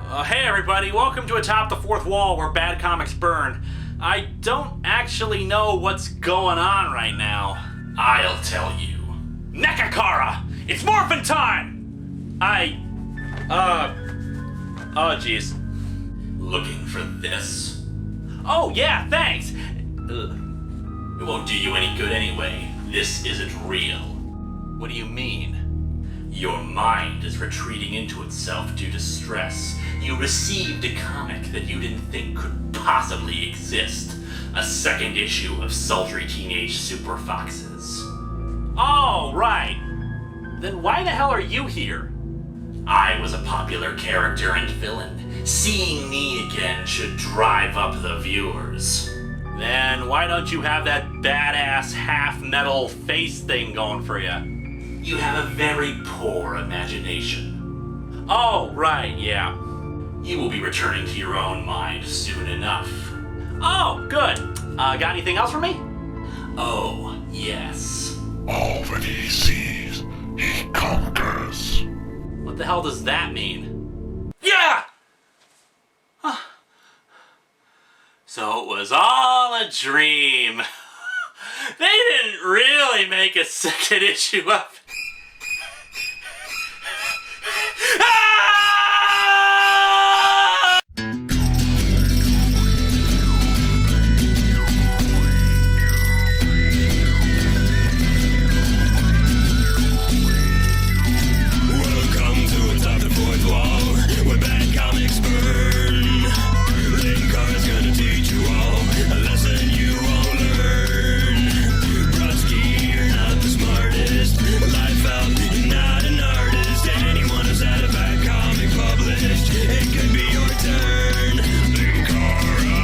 Hey everybody, welcome to Atop the Fourth Wall, where bad comics burn. I don't actually know what's going on right now. I'll tell you. Mechakara! It's morphin' time! Oh jeez. Looking for this? Oh yeah, thanks! It won't do you any good anyway. This isn't real. What do you mean? Your mind is retreating into itself due to stress. You received a comic that you didn't think could possibly exist. A second issue of Sultry Teenage Super Foxes. Oh, right. Then why the hell are you here? I was a popular character and villain. Seeing me again should drive up the viewers. Then why don't you have that badass half-metal face thing going for you? You have a very poor imagination. Oh, right, yeah. You will be returning to your own mind soon enough. Oh, good. Got anything else for me? Oh, yes. All that he sees, he conquers. What the hell does that mean? Yeah! So it was all a dream. They didn't really make a second issue of it. Welcome to Atop the Fourth Wall, where bad comics burn. Linkara's gonna teach you all a lesson you won't learn. Brodsky, you're not the smartest. Life out, you're not an artist. Anyone who's had a bad comic published, it could be your turn. Linkara,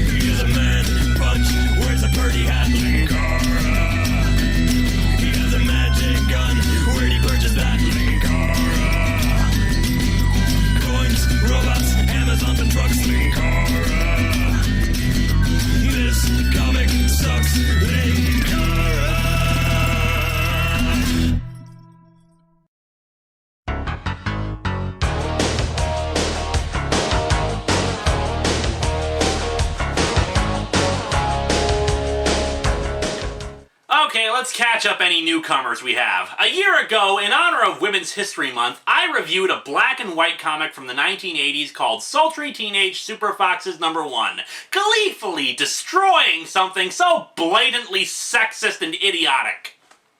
he is a man, punch, wears a birdie hat. Linkara, he has a magic gun. Where'd he purchase that? Linkara, coins, robots, Amazon and trucks. Linkara, this comic sucks. Linkara. Okay, let's catch up any newcomers we have. A year ago, in honor of Women's History Month, I reviewed a black and white comic from the 1980s called Sultry Teenage Super Foxes #1, gleefully destroying something so blatantly sexist and idiotic.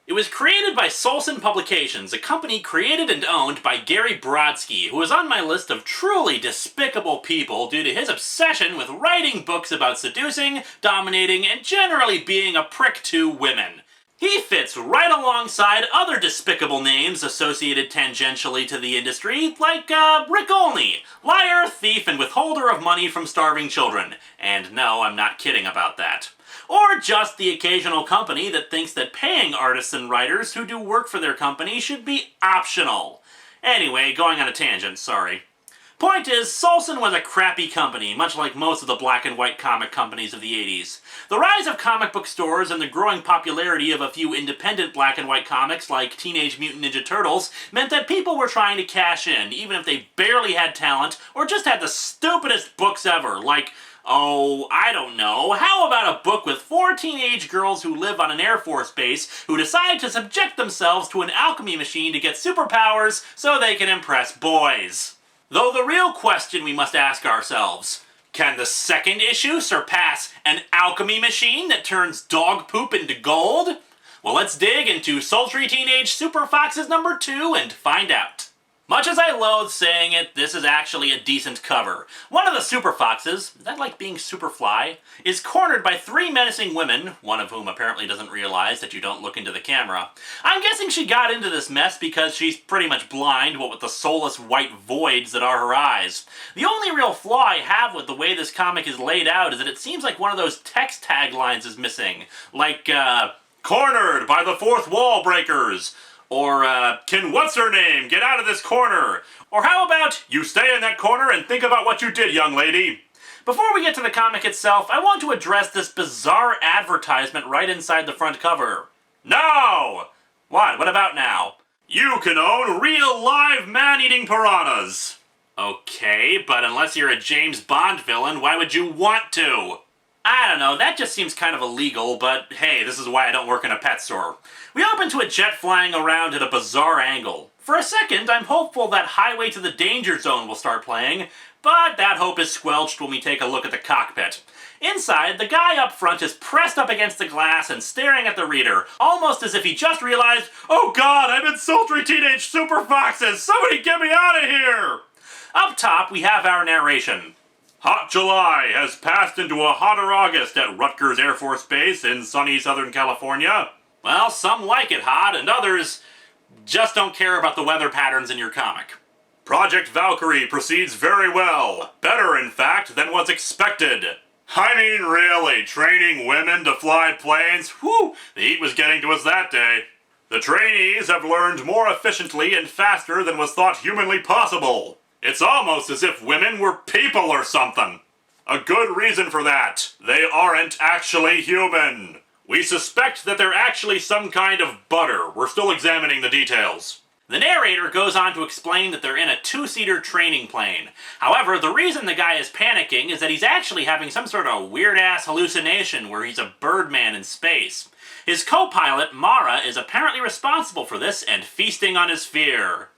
It was created by Solson Publications, a company created and owned by Gary Brodsky, who is on my list of truly despicable people due to his obsession with writing books about seducing, dominating, and generally being a prick to women. He fits right alongside other despicable names associated tangentially to the industry, like Rick Olney, liar, thief, and withholder of money from starving children. And no, I'm not kidding about that. Or just the occasional company that thinks that paying artists and writers who do work for their company should be optional. Anyway, going on a tangent, sorry. Point is, Solson was a crappy company, much like most of the black and white comic companies of the 80s. The rise of comic book stores and the growing popularity of a few independent black and white comics like Teenage Mutant Ninja Turtles meant that people were trying to cash in, even if they barely had talent or just had the stupidest books ever, like, oh, I don't know, how about a book with 4 teenage girls who live on an Air Force base who decide to subject themselves to an alchemy machine to get superpowers so they can impress boys? Though the real question we must ask ourselves, can the second issue surpass an alchemy machine that turns dog poop into gold? Well, let's dig into Sultry Teenage Super Foxes #2 and find out. Much as I loathe saying it, this is actually a decent cover. One of the Super Foxes, is that like being Superfly, is cornered by 3 menacing women, one of whom apparently doesn't realize that you don't look into the camera. I'm guessing she got into this mess because she's pretty much blind, what with the soulless white voids that are her eyes. The only real flaw I have with the way this comic is laid out is that it seems like one of those text taglines is missing. Like, cornered by the fourth wall breakers. Or, can what's-her-name get out of this corner? Or how about, you stay in that corner and think about what you did, young lady? Before we get to the comic itself, I want to address this bizarre advertisement right inside the front cover. No! What? What about now? You can own real live man-eating piranhas. Okay, but unless you're a James Bond villain, why would you want to? I don't know, that just seems kind of illegal, but hey, this is why I don't work in a pet store. We open to a jet flying around at a bizarre angle. For a second, I'm hopeful that Highway to the Danger Zone will start playing, but that hope is squelched when we take a look at the cockpit. Inside, the guy up front is pressed up against the glass and staring at the reader, almost as if he just realized, "Oh god, I'm in Sultry Teenage Super Foxes! Somebody get me out of here!" Up top, we have our narration. Hot July has passed into a hotter August at Rutgers Air Force Base in sunny Southern California. Well, some like it hot, and others just don't care about the weather patterns in your comic. Project Valkyrie proceeds very well. Better, in fact, than was expected. I mean, really, training women to fly planes? Whew, the heat was getting to us that day. The trainees have learned more efficiently and faster than was thought humanly possible. It's almost as if women were people or something. A good reason for that. They aren't actually human. We suspect that they're actually some kind of butter. We're still examining the details. The narrator goes on to explain that they're in a two-seater training plane. However, the reason the guy is panicking is that he's actually having some sort of weird-ass hallucination where he's a birdman in space. His co-pilot, Mara, is apparently responsible for this and feasting on his fear.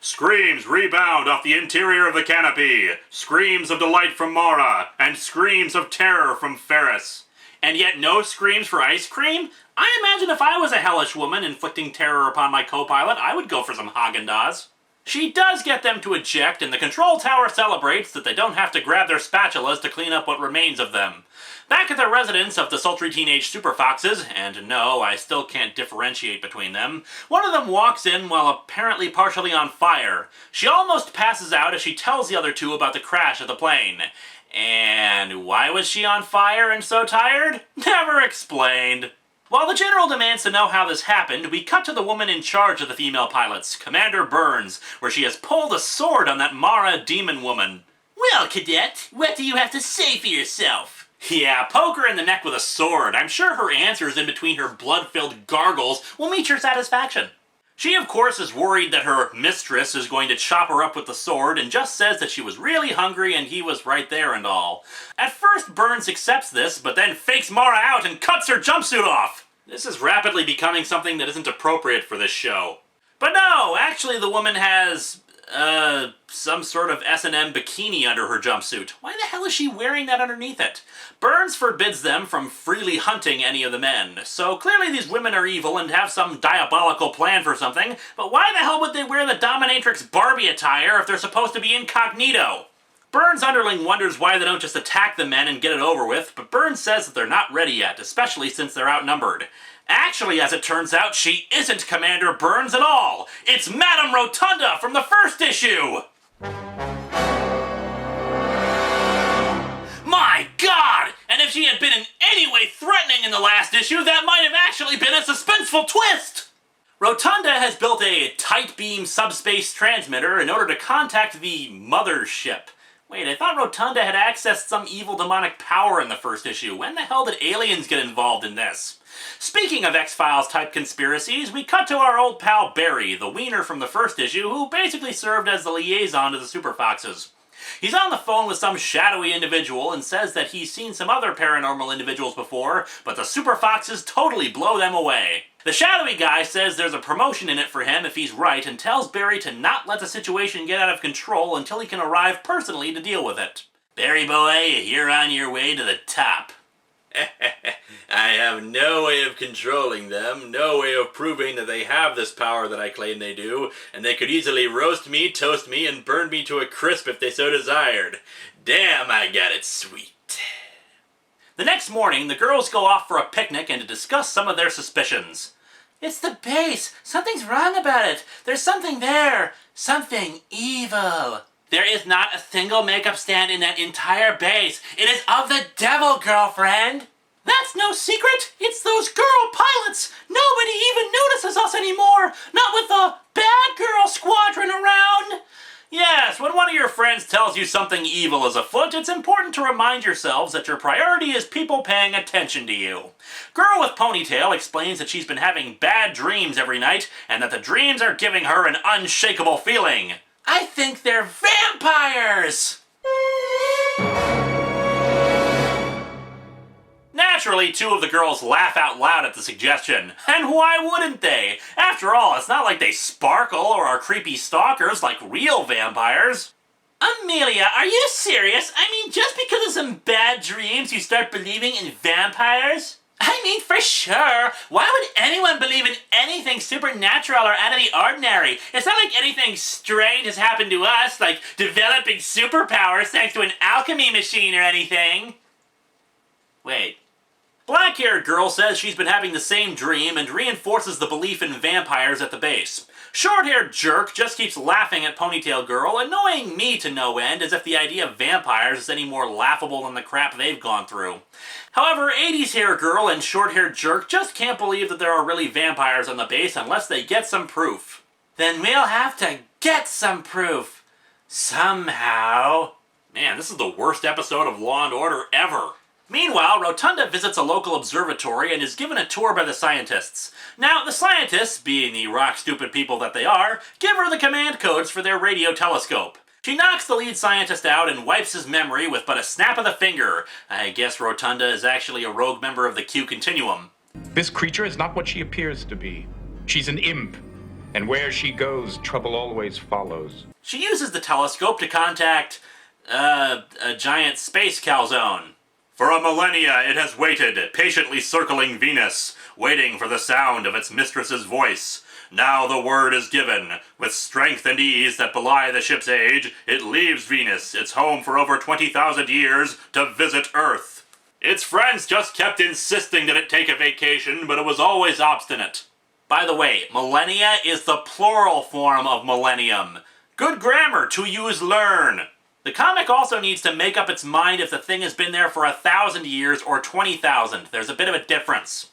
Screams rebound off the interior of the canopy. Screams of delight from Mara, and screams of terror from Ferris. And yet no screams for ice cream? I imagine if I was a hellish woman inflicting terror upon my co-pilot, I would go for some Haagen-Dazs. She does get them to eject, and the control tower celebrates that they don't have to grab their spatulas to clean up what remains of them. Back at the residence of the Sultry Teenage Super Foxes, and no, I still can't differentiate between them, one of them walks in while apparently partially on fire. She almost passes out as she tells the other two about the crash of the plane. And why was she on fire and so tired? Never explained. While the General demands to know how this happened, we cut to the woman in charge of the female pilots, Commander Burns, where she has pulled a sword on that Mara demon woman. Well, Cadet, what do you have to say for yourself? Yeah, poke her in the neck with a sword. I'm sure her answers in between her blood-filled gargles will meet your satisfaction. She, of course, is worried that her mistress is going to chop her up with the sword and just says that she was really hungry and he was right there and all. At first, Burns accepts this, but then fakes Mara out and cuts her jumpsuit off. This is rapidly becoming something that isn't appropriate for this show. But no, actually the woman has, some sort of S&M bikini under her jumpsuit. Why the hell is she wearing that underneath it? Burns forbids them from freely hunting any of the men, so clearly these women are evil and have some diabolical plan for something, but why the hell would they wear the dominatrix Barbie attire if they're supposed to be incognito? Burns' underling wonders why they don't just attack the men and get it over with, but Burns says that they're not ready yet, especially since they're outnumbered. Actually, as it turns out, she isn't Commander Burns at all! It's Madame Rotunda from the first issue! My God! And if she had been in any way threatening in the last issue, that might have actually been a suspenseful twist! Rotunda has built a tight beam subspace transmitter in order to contact the mothership. Wait, I thought Rotunda had accessed some evil demonic power in the first issue. When the hell did aliens get involved in this? Speaking of X-Files type conspiracies, we cut to our old pal Barry, the wiener from the first issue, who basically served as the liaison to the Super Foxes. He's on the phone with some shadowy individual and says that he's seen some other paranormal individuals before, but the Super Foxes totally blow them away. The shadowy guy says there's a promotion in it for him if he's right and tells Barry to not let the situation get out of control until he can arrive personally to deal with it. Barry boy, you're on your way to the top. I have no way of controlling them, no way of proving that they have this power that I claim they do, and they could easily roast me, toast me, and burn me to a crisp if they so desired. Damn, I got it sweet. The next morning, the girls go off for a picnic and to discuss some of their suspicions. It's the base. Something's wrong about it. There's something there. Something evil. There is not a single makeup stand in that entire base. It is of the devil, girlfriend. That's no secret. It's those girl pilots. Nobody even notices us anymore. Not with the bad girl squadron around. Yes, when one of your friends tells you something evil is afoot, it's important to remind yourselves that your priority is people paying attention to you. Girl with Ponytail explains that she's been having bad dreams every night, and that the dreams are giving her an unshakable feeling. I think they're vampires! Naturally, two of the girls laugh out loud at the suggestion. And why wouldn't they? After all, it's not like they sparkle or are creepy stalkers like real vampires. Amelia, are you serious? I mean, just because of some bad dreams you start believing in vampires? I mean, for sure. Why would anyone believe in anything supernatural or out of the ordinary? It's not like anything strange has happened to us, like developing superpowers thanks to an alchemy machine or anything. Wait. Black-haired girl says she's been having the same dream and reinforces the belief in vampires at the base. Short-haired jerk just keeps laughing at ponytail girl, annoying me to no end as if the idea of vampires is any more laughable than the crap they've gone through. However, 80s hair girl and short-haired jerk just can't believe that there are really vampires on the base unless they get some proof. Then we'll have to get some proof. Somehow. Man, this is the worst episode of Law & Order ever. Meanwhile, Rotunda visits a local observatory and is given a tour by the scientists. Now, the scientists, being the rock-stupid people that they are, give her the command codes for their radio telescope. She knocks the lead scientist out and wipes his memory with but a snap of the finger. I guess Rotunda is actually a rogue member of the Q Continuum. This creature is not what she appears to be. She's an imp, and where she goes, trouble always follows. She uses the telescope to contact, a giant space calzone. For a millennia it has waited, patiently circling Venus, waiting for the sound of its mistress's voice. Now the word is given. With strength and ease that belie the ship's age, it leaves Venus, its home for over 20,000 years, to visit Earth. Its friends just kept insisting that it take a vacation, but it was always obstinate. By the way, millennia is the plural form of millennium. Good grammar to use learn. The comic also needs to make up its mind if the thing has been there for 1,000 years or 20,000. There's a bit of a difference.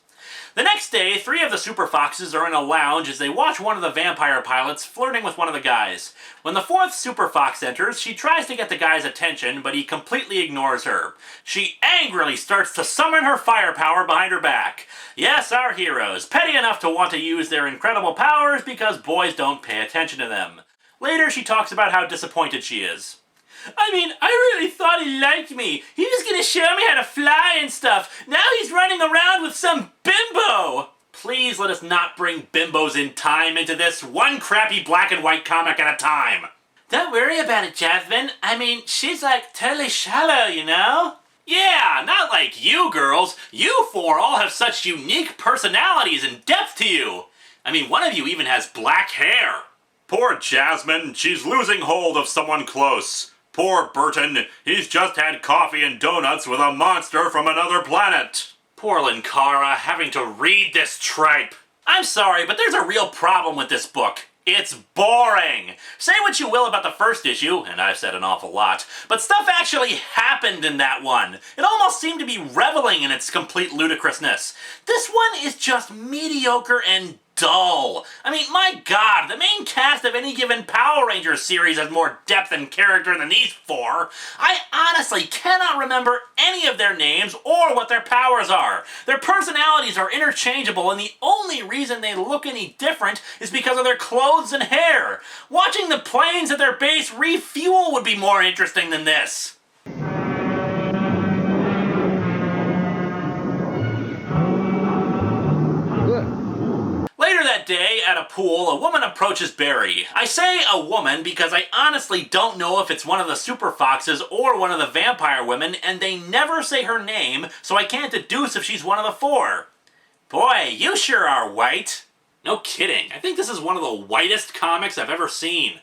The next day, 3 of the Super Foxes are in a lounge as they watch one of the vampire pilots flirting with one of the guys. When the 4th Super Fox enters, she tries to get the guy's attention, but he completely ignores her. She angrily starts to summon her firepower behind her back. Yes, our heroes, petty enough to want to use their incredible powers because boys don't pay attention to them. Later, she talks about how disappointed she is. I mean, I really thought he liked me. He was gonna show me how to fly and stuff. Now he's running around with some bimbo. Please let us not bring bimbos in time into this, one crappy black and white comic at a time. Don't worry about it, Jasmine. I mean, she's like totally shallow, you know? Yeah, not like you girls. You 4 all have such unique personalities and depth to you. I mean, one of you even has black hair. Poor Jasmine, she's losing hold of someone close. Poor Burton, he's just had coffee and donuts with a monster from another planet. Poor Linkara, having to read this tripe. I'm sorry, but there's a real problem with this book. It's boring. Say what you will about the first issue, and I've said an awful lot, but stuff actually happened in that one. It almost seemed to be reveling in its complete ludicrousness. This one is just mediocre and dull. I mean, my god, the main cast of any given Power Rangers series has more depth and character than these 4. I honestly cannot remember any of their names or what their powers are. Their personalities are interchangeable, and the only reason they look any different is because of their clothes and hair. Watching the planes at their base refuel would be more interesting than this. Later that day, at a pool, a woman approaches Barry. I say a woman because I honestly don't know if it's one of the Super Foxes or one of the vampire women, and they never say her name, so I can't deduce if she's one of the 4. Boy, you sure are white. No kidding, I think this is one of the whitest comics I've ever seen.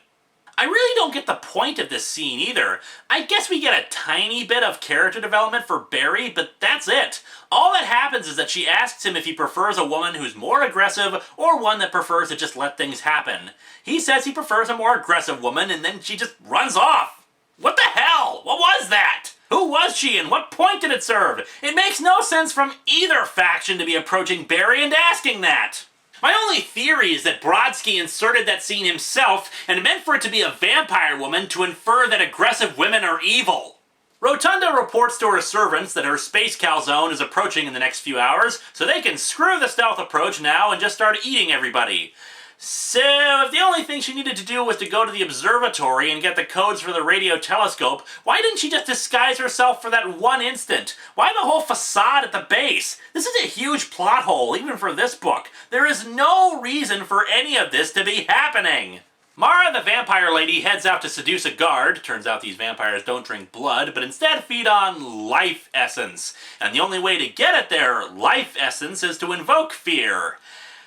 I really don't get the point of this scene either. I guess we get a tiny bit of character development for Barry, but that's it. All that happens is that she asks him if he prefers a woman who's more aggressive or one that prefers to just let things happen. He says he prefers a more aggressive woman, and then she just runs off. What the hell? What was that? Who was she and what point did it serve? It makes no sense from either faction to be approaching Barry and asking that. My only theory is that Brodsky inserted that scene himself and meant for it to be a vampire woman to infer that aggressive women are evil. Rotunda reports to her servants that her space calzone is approaching in the next few hours, so they can screw the stealth approach now and just start eating everybody. So, if the only thing she needed to do was to go to the observatory and get the codes for the radio telescope, why didn't she just disguise herself for that one instant? Why the whole facade at the base? This is a huge plot hole, even for this book. There is no reason for any of this to be happening. Mara, the vampire lady, heads out to seduce a guard. Turns out these vampires don't drink blood, but instead feed on life essence. And the only way to get at their life essence is to invoke fear.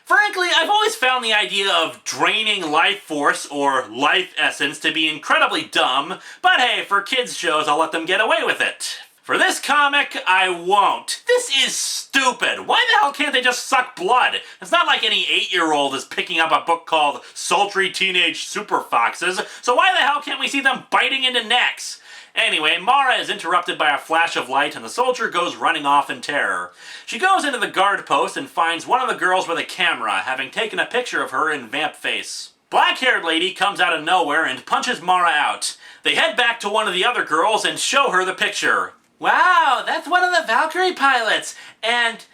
Frankly, I've always found the idea of draining life force or life essence to be incredibly dumb, but hey, for kids' shows, I'll let them get away with it. For this comic, I won't. This is stupid. Why the hell can't they just suck blood? It's not like any 8-year-old is picking up a book called Sultry Teenage Super Foxes, so why the hell can't we see them biting into necks? Anyway, Mara is interrupted by a flash of light and the soldier goes running off in terror. She goes into the guard post and finds one of the girls with a camera, having taken a picture of her in vamp face. Black-haired lady comes out of nowhere and punches Mara out. They head back to one of the other girls and show her the picture. Wow, that's one of the Valkyrie pilots, and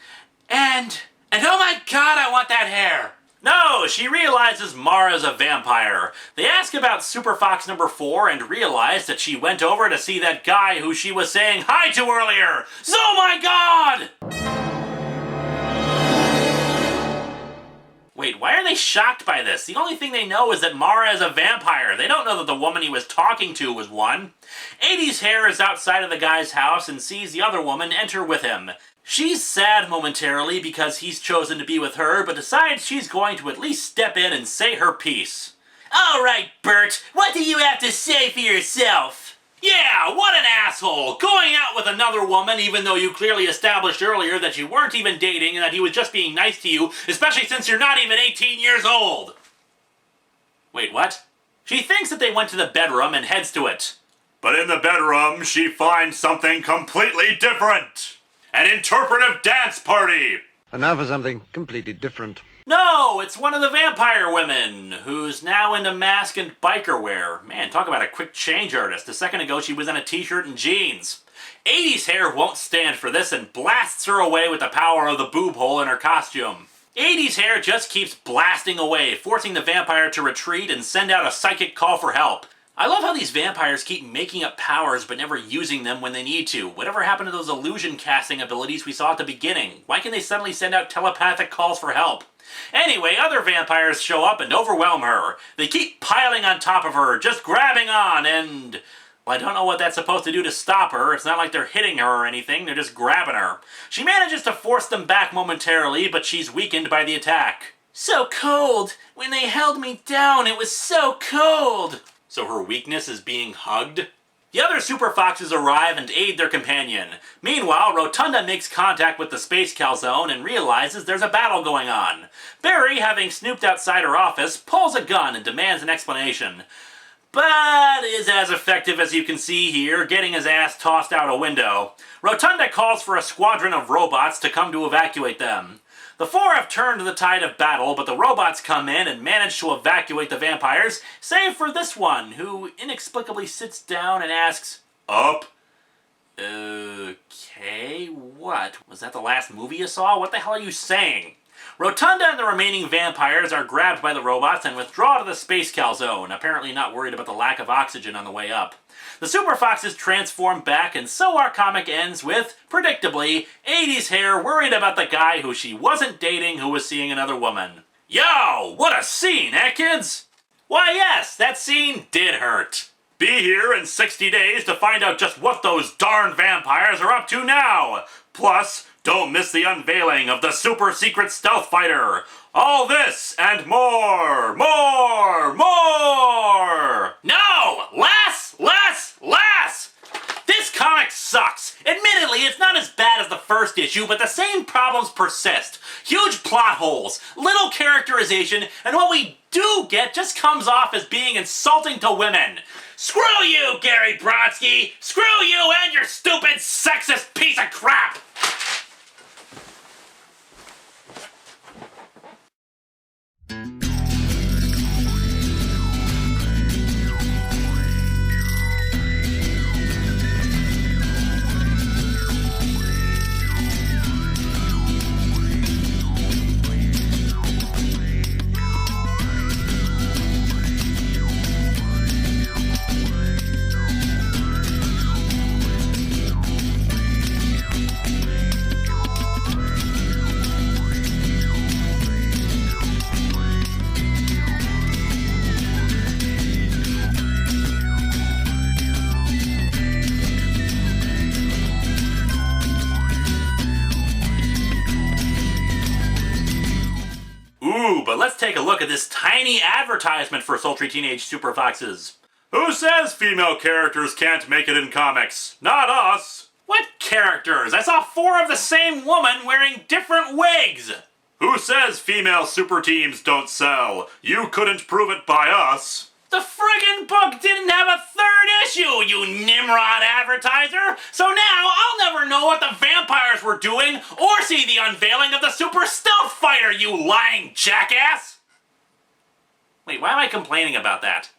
oh my god, I want that hair! No, she realizes Mara's a vampire. They ask about Super Fox number 4 and realize that she went over to see that guy who she was saying hi to earlier. Oh my god! Wait, why are they shocked by this? The only thing they know is that Mara is a vampire. They don't know that the woman he was talking to was one. 80's hair is outside of the guy's house and sees the other woman enter with him. She's sad momentarily because he's chosen to be with her, but decides she's going to at least step in and say her piece. Alright, Bert, what do you have to say for yourself? Yeah, what an asshole! Going out with another woman even though you clearly established earlier that you weren't even dating and that he was just being nice to you, especially since you're not even 18 years old! Wait, what? She thinks that they went to the bedroom and heads to it. But in the bedroom, she finds something completely different! An interpretive dance party! And now for something completely different. No, it's one of the vampire women, who's now into mask and biker wear. Man, talk about a quick change artist. A second ago she was in a t-shirt and jeans. 80's hair won't stand for this and blasts her away with the power of the boob hole in her costume. 80's hair just keeps blasting away, forcing the vampire to retreat and send out a psychic call for help. I love how these vampires keep making up powers but never using them when they need to. Whatever happened to those illusion casting abilities we saw at the beginning? Why can they suddenly send out telepathic calls for help? Anyway, other vampires show up and overwhelm her. They keep piling on top of her, just grabbing on, and... well, I don't know what that's supposed to do to stop her. It's not like they're hitting her or anything, they're just grabbing her. She manages to force them back momentarily, but she's weakened by the attack. So cold! When they held me down, it was so cold! So her weakness is being hugged? The other Super Foxes arrive and aid their companion. Meanwhile, Rotunda makes contact with the space calzone and realizes there's a battle going on. Barry, having snooped outside her office, pulls a gun and demands an explanation. But is as effective as you can see here, getting his ass tossed out a window. Rotunda calls for a squadron of robots to come to evacuate them. The four have turned the tide of battle, but the robots come in and manage to evacuate the vampires, save for this one, who inexplicably sits down and asks, "Up?" Okay, what? Was that the last movie you saw? What the hell are you saying? Rotunda and the remaining vampires are grabbed by the robots and withdraw to the space calzone, apparently not worried about the lack of oxygen on the way up. The Super Foxes transform back, and so our comic ends with, predictably, 80's hair worried about the guy who she wasn't dating who was seeing another woman. Yo, what a scene, eh, kids? Why, yes, that scene did hurt. Be here in 60 days to find out just what those darn vampires are up to now. Plus, don't miss the unveiling of the super secret stealth fighter. All this and more. No! Less! This comic sucks. Admittedly, it's not as bad as the first issue, but the same problems persist. Huge plot holes, little characterization, and what we do get just comes off as being insulting to women. Screw you, Gary Brodsky! Screw you and your stupid sexist piece of crap! tiny advertisement for Sultry Teenage Super Foxes. Who says female characters can't make it in comics? Not us. What characters? I saw 4 of the same woman wearing different wigs. Who says female super teams don't sell? You couldn't prove it by us. The friggin' book didn't have a 3rd issue, you Nimrod advertiser! So now I'll never know what the vampires were doing or see the unveiling of the Super Stealth Fighter, you lying jackass! Wait, why am I complaining about that?